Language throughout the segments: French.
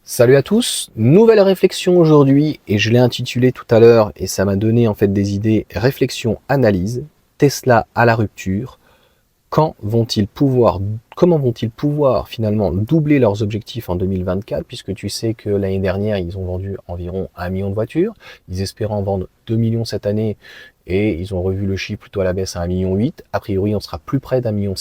Salut à tous, nouvelle réflexion aujourd'hui et je l'ai intitulée tout à l'heure et ça m'a donné en fait des idées, réflexion, analyse, Tesla à la rupture, comment vont-ils pouvoir finalement doubler leurs objectifs en 2024 puisque tu sais que l'année dernière ils ont vendu environ 1 million de voitures, ils espéraient en vendre 2 millions cette année et ils ont revu le chiffre plutôt à la baisse à 1,8 million, a priori on sera plus près d'1,6 million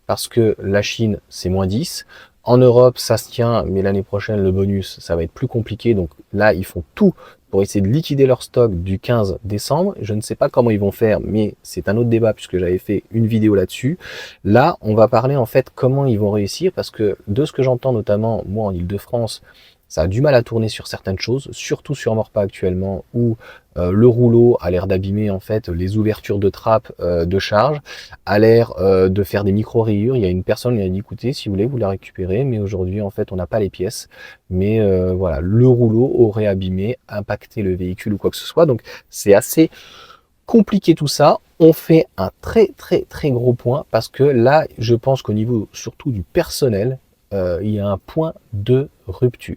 parce que la Chine c'est -10. En Europe, ça se tient, mais l'année prochaine, le bonus, ça va être plus compliqué. Donc là, ils font tout pour essayer de liquider leur stock du 15 décembre. Je ne sais pas comment ils vont faire, mais c'est un autre débat puisque j'avais fait une vidéo là-dessus. Là, on va parler en fait comment ils vont réussir parce que de ce que j'entends notamment, moi en Ile-de-France, ça a du mal à tourner sur certaines choses, surtout sur Morpa actuellement, où le rouleau a l'air d'abîmer en fait les ouvertures de trappe de charge, a l'air de faire des micro-rayures. Il y a une personne qui a dit écoutez, si vous voulez, vous la récupérez, mais aujourd'hui en fait on n'a pas les pièces. Mais voilà, le rouleau aurait abîmé, impacté le véhicule ou quoi que ce soit. Donc c'est assez compliqué tout ça. On fait un très gros point parce que là, je pense qu'au niveau surtout du personnel, il y a un point de rupture.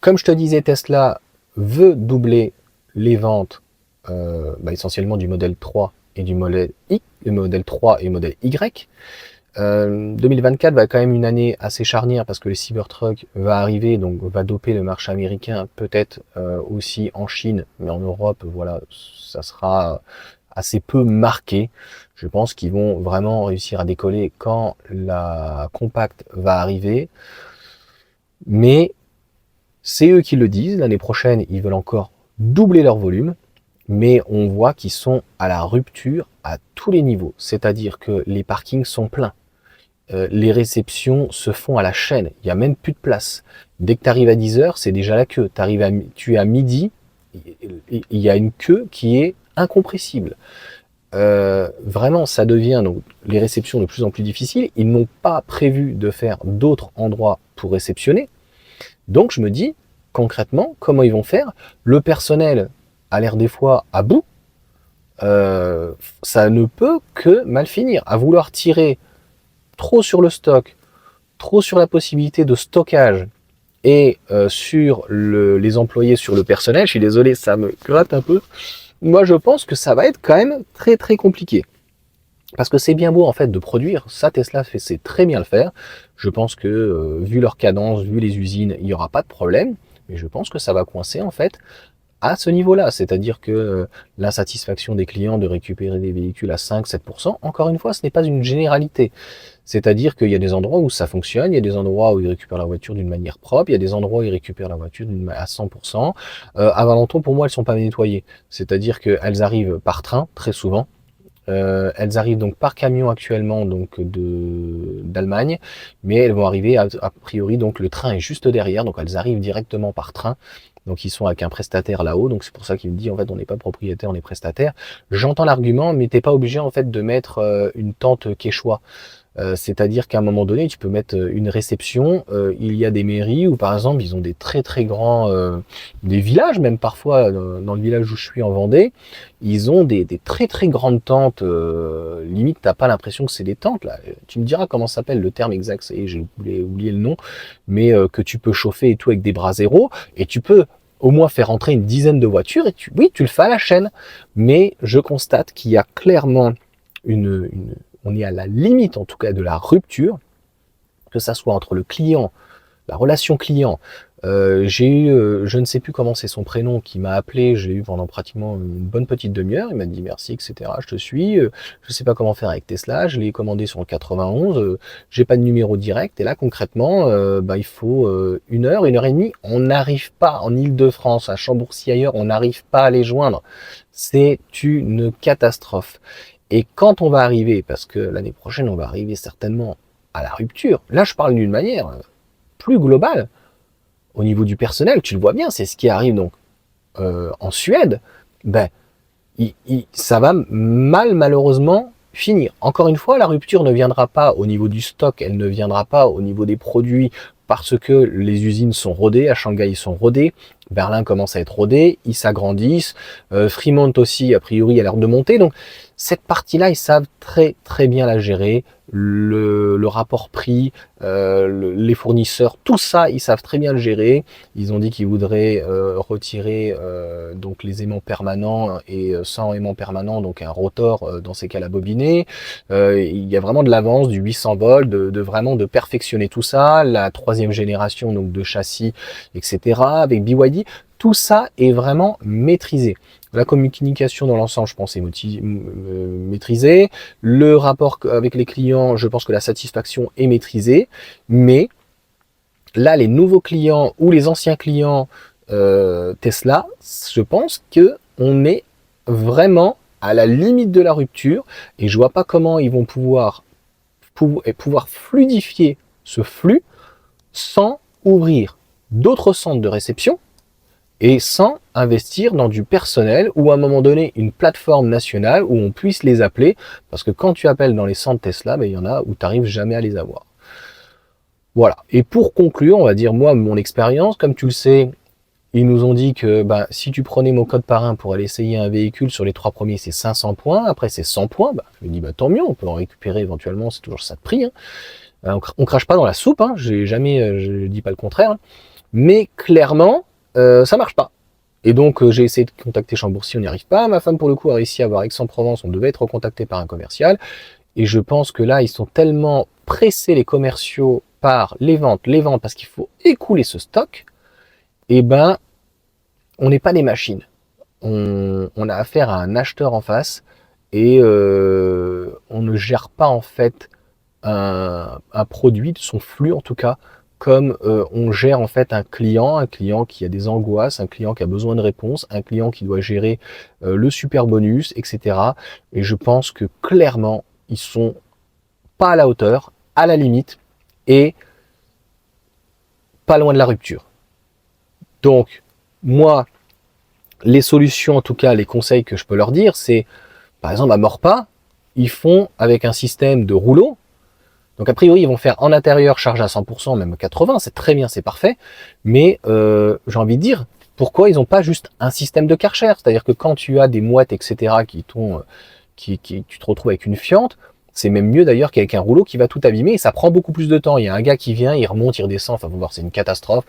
Comme je te disais, Tesla veut doubler les ventes essentiellement du modèle 3 et du modèle X, le modèle 3 et le modèle Y. 2024 va quand même une année assez charnière parce que le Cybertruck va arriver, donc va doper le marché américain, peut-être aussi en Chine, mais en Europe, voilà, ça sera assez peu marqué. Je pense qu'ils vont vraiment réussir à décoller quand la compacte va arriver. Mais c'est eux qui le disent, l'année prochaine, ils veulent encore doubler leur volume, mais on voit qu'ils sont à la rupture à tous les niveaux, c'est-à-dire que les parkings sont pleins. Les réceptions se font à la chaîne, il n'y a même plus de place. Dès que tu arrives à 10h, c'est déjà la queue. Tu es à midi, il y a une queue qui est incompressible. Vraiment, ça devient donc les réceptions de plus en plus difficiles. Ils n'ont pas prévu de faire d'autres endroits pour réceptionner. Donc je me dis, concrètement, comment ils vont faire? Le personnel a l'air des fois à bout. Ça ne peut que mal finir. À vouloir tirer trop sur le stock, trop sur la possibilité de stockage et sur les employés, sur le personnel, je suis désolé, ça me gratte un peu. Moi, je pense que ça va être quand même très compliqué. Parce que c'est bien beau en fait de produire, ça Tesla sait très bien le faire. Je pense que vu leur cadence, vu les usines, il n'y aura pas de problème. Mais je pense que ça va coincer en fait à ce niveau-là. C'est-à-dire que l'insatisfaction des clients de récupérer des véhicules à 5-7%, encore une fois, ce n'est pas une généralité. C'est-à-dire qu'il y a des endroits où ça fonctionne, il y a des endroits où ils récupèrent la voiture d'une manière propre, il y a des endroits où ils récupèrent la voiture à 100%. À Valenton, pour moi, elles ne sont pas nettoyées. C'est-à-dire qu'elles arrivent par train, très souvent. Elles arrivent donc par camion actuellement donc d'Allemagne, mais elles vont arriver a priori, donc le train est juste derrière, donc elles arrivent directement par train. Donc ils sont avec un prestataire là-haut, donc c'est pour ça qu'il me dit en fait on n'est pas propriétaire, on est prestataire. J'entends l'argument, mais t'es pas obligé en fait de mettre une tente Quechua. C'est-à-dire qu'à un moment donné, tu peux mettre une réception. Il y a des mairies où, par exemple, ils ont des très grands, des villages, même parfois dans le village où je suis en Vendée, ils ont des très grandes tentes. Limite, t'as pas l'impression que c'est des tentes. Là, tu me diras comment s'appelle le terme exact. Ça y est, j'ai oublié le nom, mais que tu peux chauffer et tout avec des bras zéro, et tu peux au moins faire entrer une dizaine de voitures. Et tu le fais à la chaîne. Mais je constate qu'il y a clairement on est à la limite en tout cas de la rupture, que ça soit entre le client, la relation client. J'ai eu, je ne sais plus comment c'est son prénom, qui m'a appelé, j'ai eu pendant pratiquement une bonne petite demi-heure, il m'a dit merci, etc. Je te suis, je sais pas comment faire avec Tesla, je l'ai commandé sur le 91, j'ai pas de numéro direct, et là concrètement, il faut 1 heure et demie, on n'arrive pas en Ile-de-France, à Chambourcy ailleurs, on n'arrive pas à les joindre. C'est une catastrophe. Et quand on va arriver, parce que l'année prochaine, on va arriver certainement à la rupture, là je parle d'une manière plus globale, au niveau du personnel, tu le vois bien, c'est ce qui arrive donc en Suède, ça va mal malheureusement finir. Encore une fois, la rupture ne viendra pas au niveau du stock, elle ne viendra pas au niveau des produits, parce que les usines sont rodées, à Shanghai ils sont rodés, Berlin commence à être rodé, ils s'agrandissent, Fremont aussi, a priori, a l'air de monter. Donc, cette partie-là, ils savent très très bien la gérer. Le rapport prix, les fournisseurs, tout ça, ils savent très bien le gérer. Ils ont dit qu'ils voudraient retirer donc les aimants permanents et sans aimant permanent, donc un rotor dans ces cas-là bobiné. Il y a vraiment de l'avance, du 800 volts, de vraiment de perfectionner tout ça. La 3e génération donc de châssis, etc. Avec BYD, tout ça est vraiment maîtrisé. La communication dans l'ensemble, je pense, est maîtrisée. Le rapport avec les clients, je pense que la satisfaction est maîtrisée. Mais là, les nouveaux clients ou les anciens clients Tesla, je pense que on est vraiment à la limite de la rupture. Et je vois pas comment ils vont pouvoir fluidifier ce flux sans ouvrir d'autres centres de réception et sans investir dans du personnel ou à un moment donné une plateforme nationale où on puisse les appeler, parce que quand tu appelles dans les centres Tesla, il y en a où tu n'arrives jamais à les avoir. Voilà. Et pour conclure, on va dire moi, mon expérience, comme tu le sais, ils nous ont dit que si tu prenais mon code parrain pour aller essayer un véhicule, sur les 3 premiers, c'est 500 points, après c'est 100 points. Je me dis, tant mieux, on peut en récupérer éventuellement, c'est toujours ça de prix. On crache pas dans la soupe, je dis pas le contraire. Mais clairement, ça marche pas. Et donc j'ai essayé de contacter Chambourcy, on n'y arrive pas. Ma femme pour le coup a réussi à avoir Aix-en-Provence, on devait être contacté par un commercial. Et je pense que là, ils sont tellement pressés les commerciaux par les ventes, parce qu'il faut écouler ce stock. On n'est pas des machines. On a affaire à un acheteur en face et on ne gère pas en fait un produit, son flux en tout cas, comme on gère en fait un client qui a des angoisses, un client qui a besoin de réponses, un client qui doit gérer le super bonus, etc. Et je pense que clairement, ils sont pas à la hauteur, à la limite, et pas loin de la rupture. Donc, moi, les solutions, en tout cas, les conseils que je peux leur dire, c'est, par exemple, à Morpa, ils font avec un système de rouleau. Donc a priori, ils vont faire en intérieur charge à 100%, même 80%, c'est très bien, c'est parfait. Mais j'ai envie de dire, pourquoi ils n'ont pas juste un système de Karcher? C'est-à-dire que quand tu as des mouettes, etc., tu te retrouves avec une fiente, c'est même mieux d'ailleurs qu'avec un rouleau qui va tout abîmer et ça prend beaucoup plus de temps. Il y a un gars qui vient, il remonte, il redescend, enfin, vous voir, c'est une catastrophe.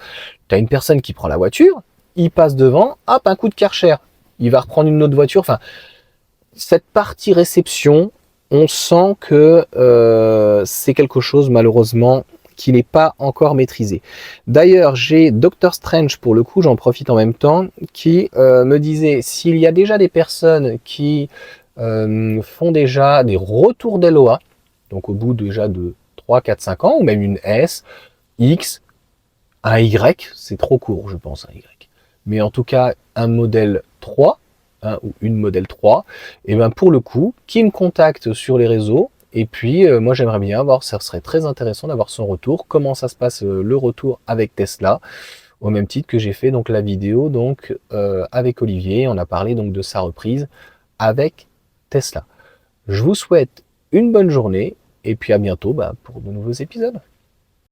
Tu as une personne qui prend la voiture, il passe devant, hop, un coup de Karcher. Il va reprendre une autre voiture. Enfin, cette partie réception, on sent que c'est quelque chose malheureusement qui n'est pas encore maîtrisé. D'ailleurs, j'ai Dr Strange, pour le coup, j'en profite en même temps, qui me disait, s'il y a déjà des personnes qui font déjà des retours d'LOA, donc au bout déjà de 3, 4, 5 ans, ou même une S, X, un Y, c'est trop court je pense, un Y. Mais en tout cas, un modèle 3, ou une modèle 3, et pour le coup, qui me contacte sur les réseaux, et puis moi j'aimerais bien voir, ça serait très intéressant d'avoir son retour, comment ça se passe le retour avec Tesla, au même titre que j'ai fait donc la vidéo donc avec Olivier, on a parlé donc de sa reprise avec Tesla. Je vous souhaite une bonne journée, et puis à bientôt pour de nouveaux épisodes.